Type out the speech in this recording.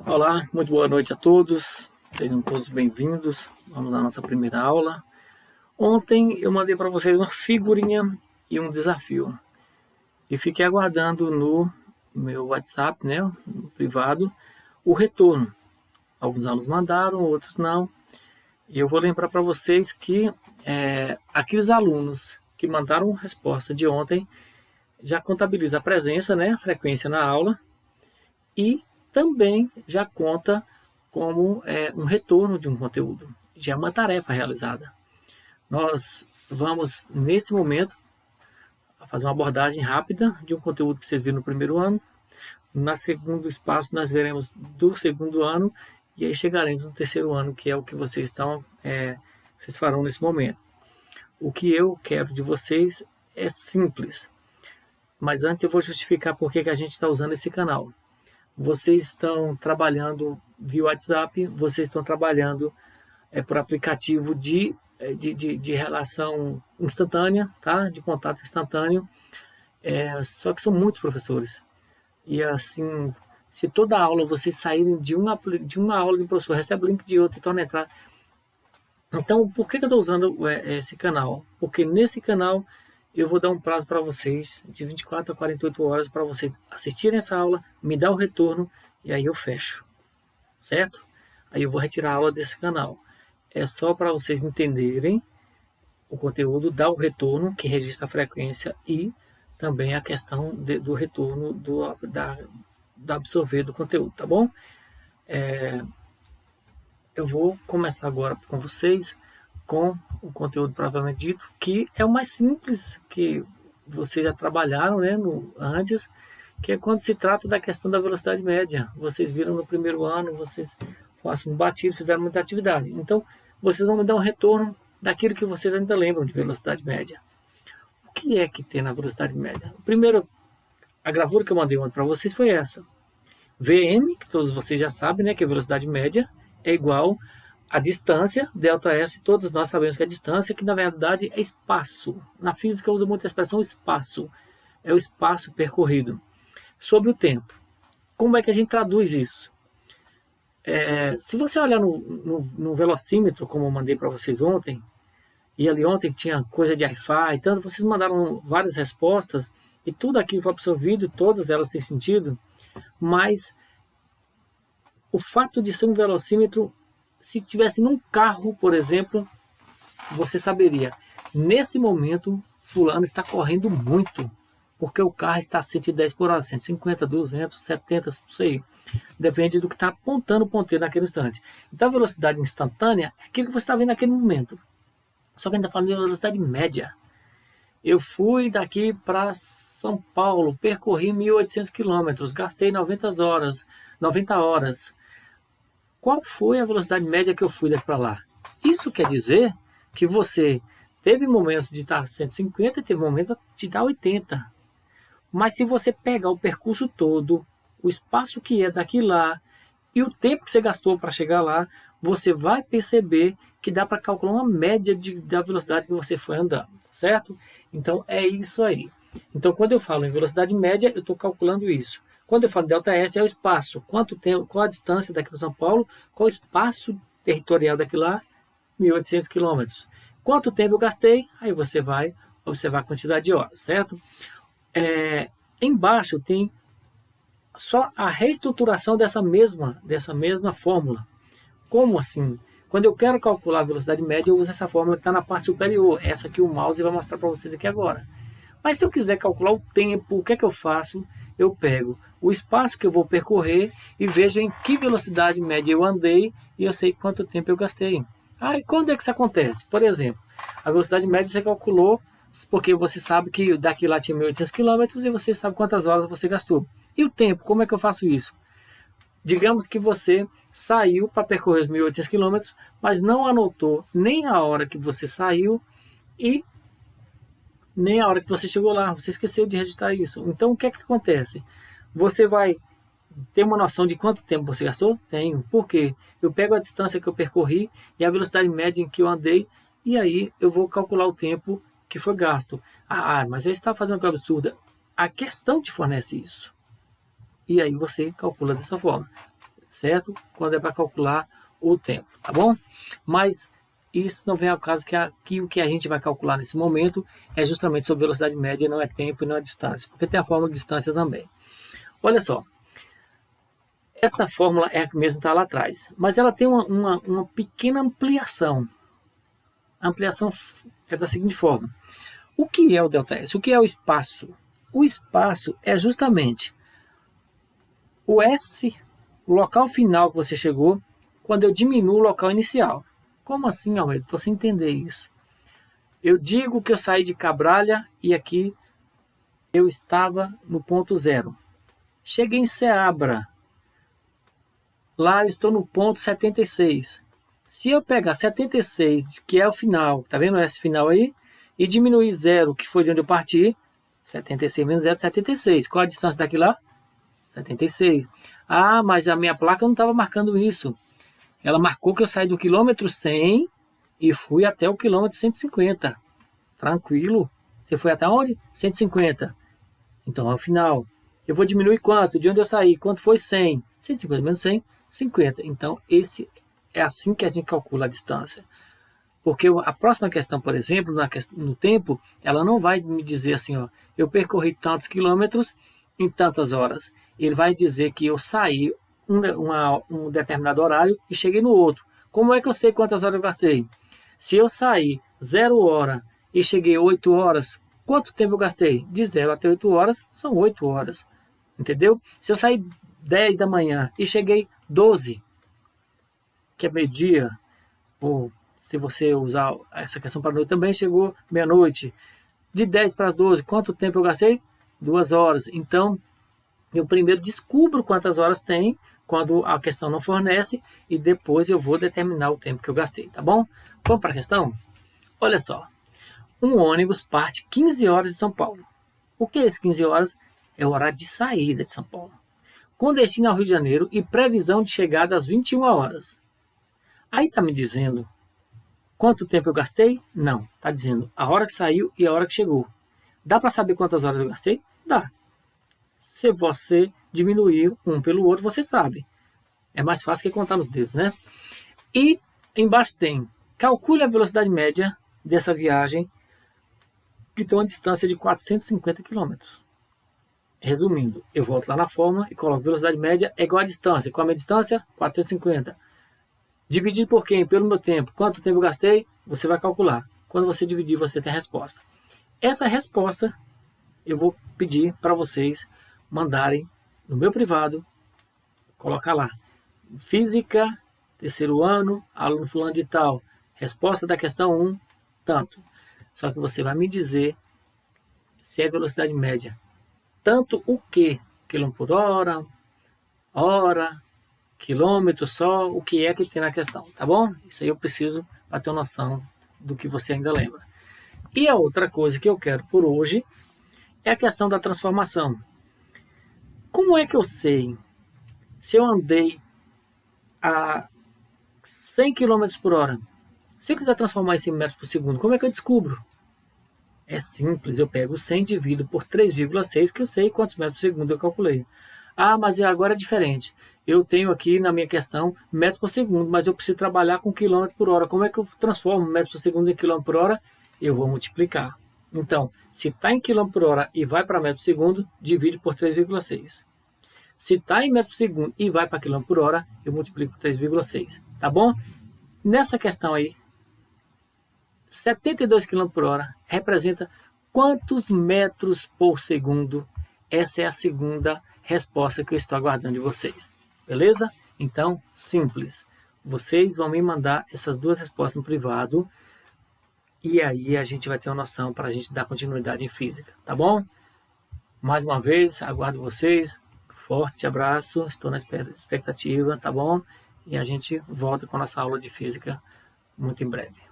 Olá, muito boa noite a todos. Sejam todos bem-vindos. Vamos à nossa primeira aula. Ontem eu mandei para vocês uma figurinha e um desafio. E fiquei aguardando no meu WhatsApp, né, no privado, o retorno. Alguns alunos mandaram, outros não. E eu vou lembrar para vocês que aqueles alunos que mandaram resposta de ontem já contabiliza a presença, né, a frequência na aula, e também já conta como um retorno de um conteúdo. Já é uma tarefa realizada. Nós vamos, nesse momento, fazer uma abordagem rápida de um conteúdo que vocês viram no primeiro ano. No segundo espaço, nós veremos do segundo ano e aí chegaremos no terceiro ano, que é o que vocês farão nesse momento. O que eu quero de vocês é simples, mas antes eu vou justificar por que a gente está usando esse canal. Vocês estão trabalhando via WhatsApp, vocês estão trabalhando por aplicativo de relação instantânea, tá? De contato instantâneo. Só que são muitos professores. E assim, se toda aula vocês saírem de uma aula de um professor, recebe o link de outro e torna a entrar. Então, por que eu estou usando esse canal? Porque nesse canal eu vou dar um prazo para vocês de 24 a 48 horas para vocês assistirem essa aula, me dar o retorno e aí eu fecho, certo? Aí eu vou retirar a aula desse canal. É só para vocês entenderem o conteúdo, dar o retorno, que registra a frequência e também a questão do retorno da absorver do conteúdo, tá bom? Eu vou começar agora com vocês com o conteúdo propriamente dito, que é o mais simples, que vocês já trabalharam, né, antes, que é quando se trata da questão da velocidade média. Vocês viram no primeiro ano, vocês passam batido, fizeram muita atividade. Então, vocês vão me dar um retorno daquilo que vocês ainda lembram de velocidade média. O que é que tem na velocidade média? Primeiro, a gravura que eu mandei ontem para vocês foi essa. Vm, que todos vocês já sabem, né, que a velocidade média é igual a distância, ΔS, todos nós sabemos que é distância, que na verdade é espaço. Na física usa muito a expressão espaço. É o espaço percorrido. Sobre o tempo. Como é que a gente traduz isso? Se você olhar no velocímetro, como eu mandei para vocês ontem, e ali ontem tinha coisa de Wi-Fi, tanto, vocês mandaram várias respostas, e tudo aquilo foi absorvido, todas elas têm sentido, mas o fato de ser um velocímetro, se tivesse num carro, por exemplo, você saberia, nesse momento, fulano está correndo muito, porque o carro está a 110 por hora, 150, 200, 70, não sei. Depende do que está apontando o ponteiro naquele instante. Então, a velocidade instantânea é aquilo que você está vendo naquele momento. Só que a gente está falando de velocidade média. Eu fui daqui para São Paulo, percorri 1.800 quilômetros, gastei 90 horas. Qual foi a velocidade média que eu fui daqui para lá? Isso quer dizer que você teve momentos de estar 150 e teve momentos de estar 80. Mas se você pegar o percurso todo, o espaço que é daqui lá e o tempo que você gastou para chegar lá, você vai perceber que dá para calcular uma média da velocidade que você foi andando, certo? Então é isso aí. Então quando eu falo em velocidade média, eu estou calculando isso. Quando eu falo ΔS, é o espaço. Quanto tempo, qual a distância daqui para São Paulo, qual o espaço territorial daqui lá? 1.800 quilômetros. Quanto tempo eu gastei? Aí você vai observar a quantidade de horas, certo? Embaixo tem só a reestruturação dessa mesma fórmula. Como assim? Quando eu quero calcular a velocidade média, eu uso essa fórmula que está na parte superior. Essa que o mouse vai mostrar para vocês aqui agora. Mas se eu quiser calcular o tempo, o que é que eu faço? Eu pego o espaço que eu vou percorrer e vejo em que velocidade média eu andei e eu sei quanto tempo eu gastei. E quando é que isso acontece? Por exemplo, a velocidade média você calculou porque você sabe que daqui lá tinha 1.800 quilômetros e você sabe quantas horas você gastou. E o tempo, como é que eu faço isso? Digamos que você saiu para percorrer os 1.800 quilômetros, mas não anotou nem a hora que você saiu e nem a hora que você chegou lá. Você esqueceu de registrar isso. Então, o que é que acontece? Você vai ter uma noção de quanto tempo você gastou? Tenho. Por quê? Eu pego a distância que eu percorri e a velocidade média em que eu andei e aí eu vou calcular o tempo que foi gasto. Mas aí você está fazendo uma coisa absurda. A questão te fornece isso. E aí você calcula dessa forma. certo? Quando é para calcular o tempo, tá bom? Mas isso não vem ao caso, que aqui o que a gente vai calcular nesse momento é justamente sobre velocidade média, não é tempo e não é distância, porque tem a fórmula de distância também. Olha só, essa fórmula é a mesma que está lá atrás, mas ela tem uma pequena ampliação. A ampliação é da seguinte forma: o que é o ΔS? O que é o espaço? O espaço é justamente o S, o local final que você chegou, quando eu diminuo o local inicial. Como assim, Almeida? Estou sem entender isso. Eu digo que eu saí de Cabralha e aqui eu estava no ponto zero. Cheguei em Ceabra. Lá eu estou no ponto 76. Se eu pegar 76, que é o final, tá vendo esse final aí? E diminuir zero, que foi de onde eu parti, 76 menos 0, 76. Qual a distância daqui lá? 76. Ah, mas a minha placa não estava marcando isso. Ela marcou que eu saí do quilômetro 100 e fui até o quilômetro 150. Tranquilo. Você foi até onde? 150. Então, ao final, eu vou diminuir quanto? De onde eu saí? Quanto foi 100? 150 menos 100, 50. Então, esse é assim que a gente calcula a distância. Porque a próxima questão, por exemplo, no tempo, ela não vai me dizer assim, ó, eu percorri tantos quilômetros em tantas horas. Ele vai dizer que eu saí um determinado horário e cheguei no outro. Como é que eu sei quantas horas eu gastei? Se eu saí 0 hora e cheguei 8 horas, quanto tempo eu gastei? De 0 até 8 horas, são 8 horas. Entendeu? Se eu saí 10 da manhã e cheguei 12, que é meio-dia, ou se você usar essa questão para a noite também, chegou meia-noite. De 10 para as 12, quanto tempo eu gastei? 2 horas. Então, eu primeiro descubro quantas horas tem, quando a questão não fornece, e depois eu vou determinar o tempo que eu gastei, tá bom? Vamos para a questão? Olha só. Um ônibus parte 15 horas de São Paulo. O que é esse 15 horas? É o horário de saída de São Paulo. Com destino ao Rio de Janeiro e previsão de chegada às 21 horas. Aí está me dizendo quanto tempo eu gastei? Não. Está dizendo a hora que saiu e a hora que chegou. Dá para saber quantas horas eu gastei? Dá. Se você diminuir um pelo outro, você sabe. É mais fácil que contar nos dedos, né? E embaixo tem, calcule a velocidade média dessa viagem, que tem uma distância de 450 km. Resumindo, eu volto lá na fórmula e coloco velocidade média é igual a distância. Qual a minha distância? 450. Dividir por quem? Pelo meu tempo. Quanto tempo eu gastei? Você vai calcular. Quando você dividir, você tem a resposta. Essa resposta eu vou pedir para vocês mandarem no meu privado, colocar lá. Física, terceiro ano, aluno fulano de tal. Resposta da questão 1, tanto. Só que você vai me dizer se é velocidade média. Tanto o que? Quilômetro por hora, quilômetro só, o que é que tem na questão, tá bom? Isso aí eu preciso para ter noção do que você ainda lembra. E a outra coisa que eu quero por hoje é a questão da transformação. Como é que eu sei se eu andei a 100 km por hora? Se eu quiser transformar isso em metros por segundo, como é que eu descubro? É simples, eu pego 100 e divido por 3,6, que eu sei quantos metros por segundo eu calculei. Ah, mas agora é diferente. Eu tenho aqui na minha questão metros por segundo, mas eu preciso trabalhar com quilômetro por hora. Como é que eu transformo metros por segundo em quilômetro por hora? Eu vou multiplicar. Então, se está em quilômetro por hora e vai para metro por segundo, divide por 3,6. Se está em metro por segundo e vai para quilômetro por hora, eu multiplico por 3,6. Tá bom? Nessa questão aí, 72 km por hora representa quantos metros por segundo? Essa é a segunda resposta que eu estou aguardando de vocês. Beleza? Então, simples. Vocês vão me mandar essas duas respostas no privado e aí a gente vai ter uma noção para a gente dar continuidade em física. Tá bom? Mais uma vez, aguardo vocês. Forte abraço. Estou na expectativa, tá bom? E a gente volta com a nossa aula de física muito em breve.